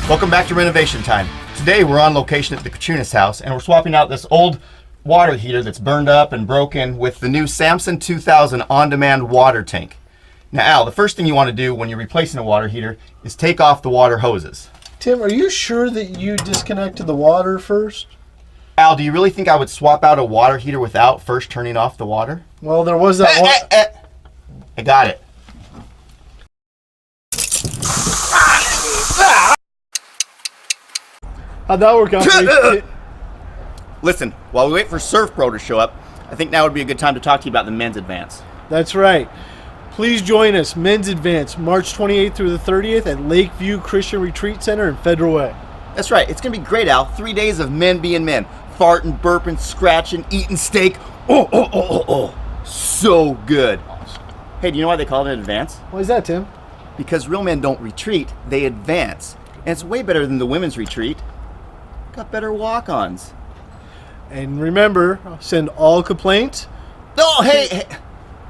Welcome back to Renovation Time. Today we're on location at the Kachunas house and we're swapping out this old water heater that's burned up and broken with the new Samson 2000 on-demand water tank. Now Al, the first thing you want to do when you're replacing a water heater is take off the water hoses. Tim, are you sure that you disconnected the water first? Al, do you really think I would swap out a water heater without first turning off the water? Well, there was that one. I got it. How'd that work out for you? Listen, while we wait for Surf Pro to show up, I think now would be a good time to talk to you about the men's advance. That's right. Please join us, Men's Advance, March 28th through the 30th at Lakeview Christian Retreat Center in Federal Way. That's right. It's going to be great, Al. 3 days of men being men. Farting, burping, scratching, eating steak. Oh. So good. Hey, do you know why they call it an advance? Why is that, Tim? Because real men don't retreat, they advance. And it's way better than the women's retreat. Got better walk-ons. And remember, send all complaints. Oh, hey.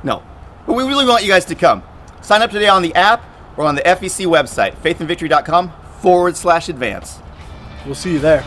No. But we really want you guys to come. Sign up today on the app or on the FVC website, faithandvictory.com/advance. We'll see you there.